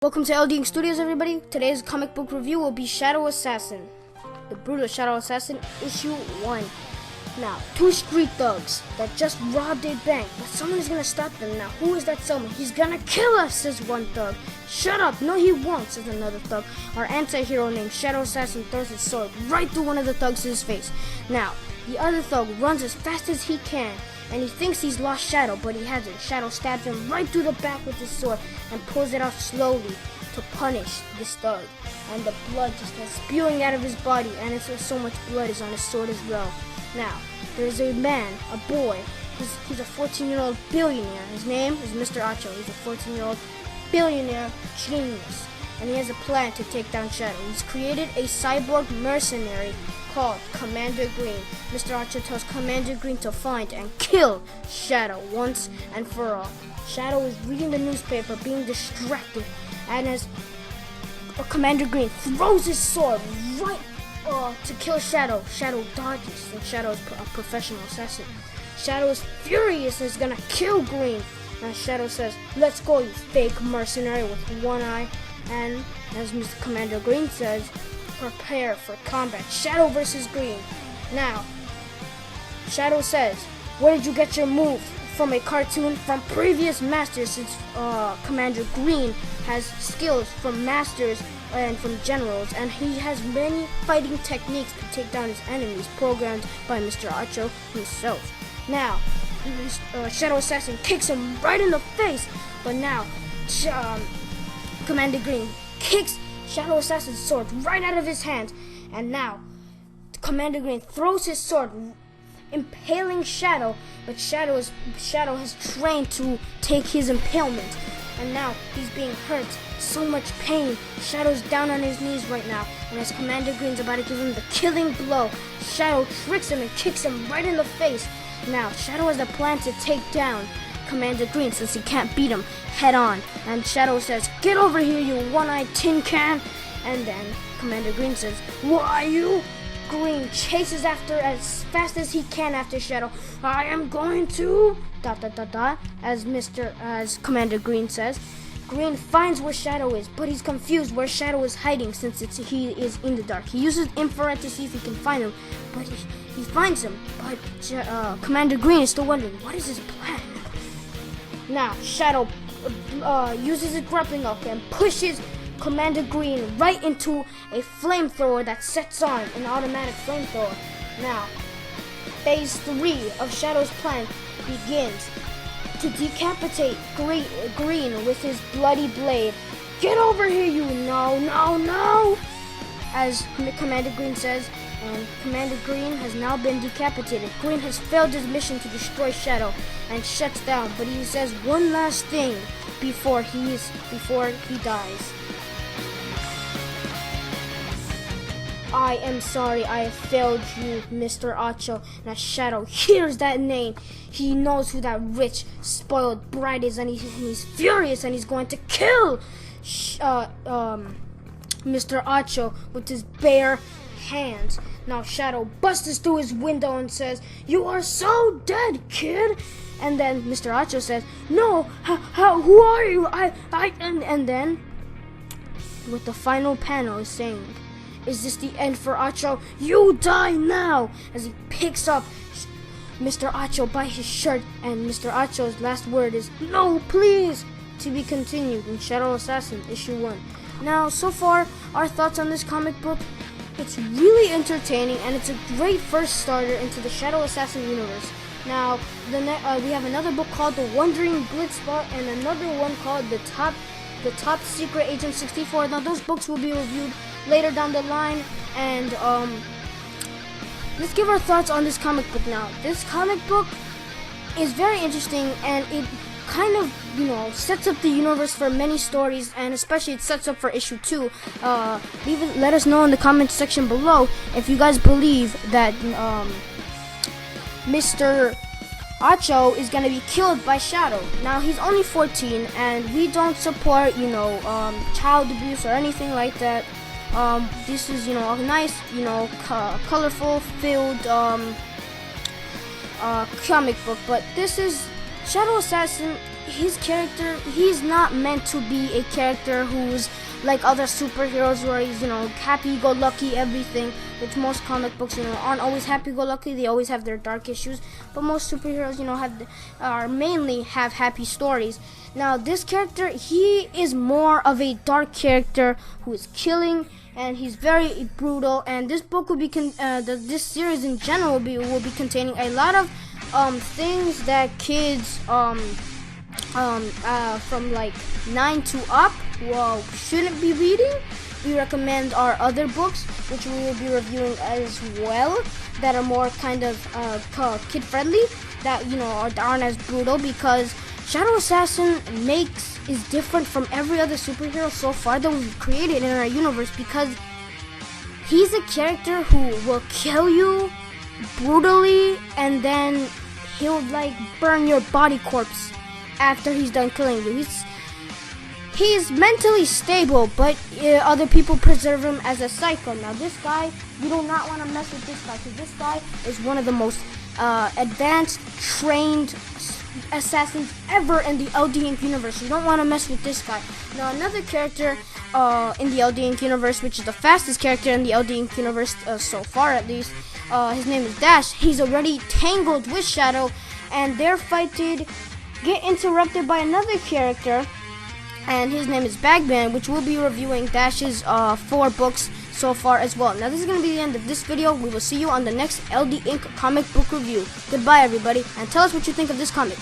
Welcome to LD Studios, everybody. Today's comic book review will be Shadow Assassin, The Brutal Shadow Assassin, Issue 1. Now, two street thugs that just robbed a bank, but someone is gonna stop them. Now, who is that someone? He's gonna kill us, says one thug. Shut up! No, he won't, says another thug. Our anti-hero named Shadow Assassin throws his sword right through one of the thugs' face. Now, the other thug runs as fast as he can, and he thinks he's lost Shadow, but he hasn't. Shadow stabs him right through the back with his sword and pulls it off slowly to punish this thug. And the blood just starts spewing out of his body, and it's so much blood is on his sword as well. Now, there's a man, a boy. He's a 14-year-old billionaire. His name is Mr. Acho. He's a 14-year-old billionaire genius, and he has a plan to take down Shadow. He's created a cyborg mercenary called Commander Green. Mr. Acho tells Commander Green to find and kill Shadow once and for all. Shadow is reading the newspaper, being distracted, and as Commander Green throws his sword right to kill Shadow, Shadow dodges, and Shadow is a professional assassin. Shadow is furious and is gonna kill Green. And Shadow says, "Let's go, you fake mercenary with one eye." And as Mr. Commander Green says, prepare for combat. Shadow versus Green. Now, Shadow says, "Where did you get your move?" From a cartoon from previous masters, since Commander Green has skills from masters and from generals, and he has many fighting techniques to take down his enemies, programmed by Mr. Acho himself. Now, Shadow Assassin kicks him right in the face, but now Commander Green kicks Shadow Assassin's sword right out of his hand, and now Commander Green throws his sword, impaling Shadow, but Shadow has trained to take his impalement, and now he's being hurt. So much pain. Shadow's down on his knees right now, and as Commander Green's about to give him the killing blow, Shadow tricks him and kicks him right in the face. Now, Shadow has a plan to take down Commander Green since he can't beat him head on, and Shadow says, "Get over here, you one-eyed tin can!" And then Commander Green says, "Why you?" Green chases after as fast as he can after Shadow. "I am going to ... as Commander Green says. Green finds where Shadow is, but he's confused where Shadow is hiding since he is in the dark. He uses infrared to see if he can find him, but he finds him. But Commander Green is still wondering, what is his plan? Now, Shadow uses his grappling hook and pushes Commander Green right into a flamethrower that sets on an automatic flamethrower. Now, phase 3 of Shadow's plan begins to decapitate Green with his bloody blade. "Get over here, you no!" As Commander Green says, and Commander Green has now been decapitated. Green has failed his mission to destroy Shadow and shuts down, but he says one last thing before he dies. "I am sorry I have failed you, Mr. Acho." And as Shadow hears that name, he knows who that rich, spoiled brat is, and he's furious, and he's going to kill Mr. Acho with his bare hands. Now Shadow busts through his window and says, "You are so dead, kid!" And then Mr. Acho says, "No, who are you? And then, with the final panel is saying, "Is this the end for Acho? You die now!" As he picks up Mr. Acho by his shirt, and Mr. Acho's last word is, "No, please!" To be continued in Shadow Assassin, Issue 1. Now, so far, our thoughts on this comic book: it's really entertaining, and it's a great first starter into the Shadow Assassin universe. Now, we have another book called The Wandering Blitzball, and another one called The Top Secret Agent 64. Now, those books will be reviewed later down the line, and let's give our thoughts on this comic book now. This comic book is very interesting, and it kind of, sets up the universe for many stories, and especially it sets up for issue 2. Let us know in the comment section below if you guys believe that Mr. Acho is gonna be killed by Shadow. Now, he's only 14, and we don't support, child abuse or anything like that. This is, a nice, colorful, filled comic book, but this is Shadow Assassin, his character, he's not meant to be a character who's like other superheroes where he's, happy-go-lucky, everything, which most comic books, aren't always happy-go-lucky. They always have their dark issues, but most superheroes, mainly have happy stories. Now, this character, he is more of a dark character who is killing, and he's very brutal, and this book will be, this series in general will be containing a lot of things that kids, from like 9 to up, shouldn't be reading. We recommend our other books, which we will be reviewing as well, that are more kind of kid friendly, that aren't as brutal, because Shadow Assassin is different from every other superhero so far that we've created in our universe, because he's a character who will kill you brutally, and then he'll like burn your body corpse after he's done killing you. He's mentally stable, but other people preserve him as a psycho. Now this guy, you do not want to mess with this guy, because this guy is one of the most advanced, trained assassins ever in the LD Inc. universe. You don't want to mess with this guy. Now another character in the LD Inc. universe, which is the fastest character in the LD Inc. universe so far at least, his name is Dash. He's already tangled with Shadow, and their fight did get interrupted by another character, and his name is Bagman, which we'll be reviewing Dash's 4 books so far as well. Now this is going to be the end of this video. We will see you on the next LD Inc. comic book review. Goodbye everybody, and tell us what you think of this comic.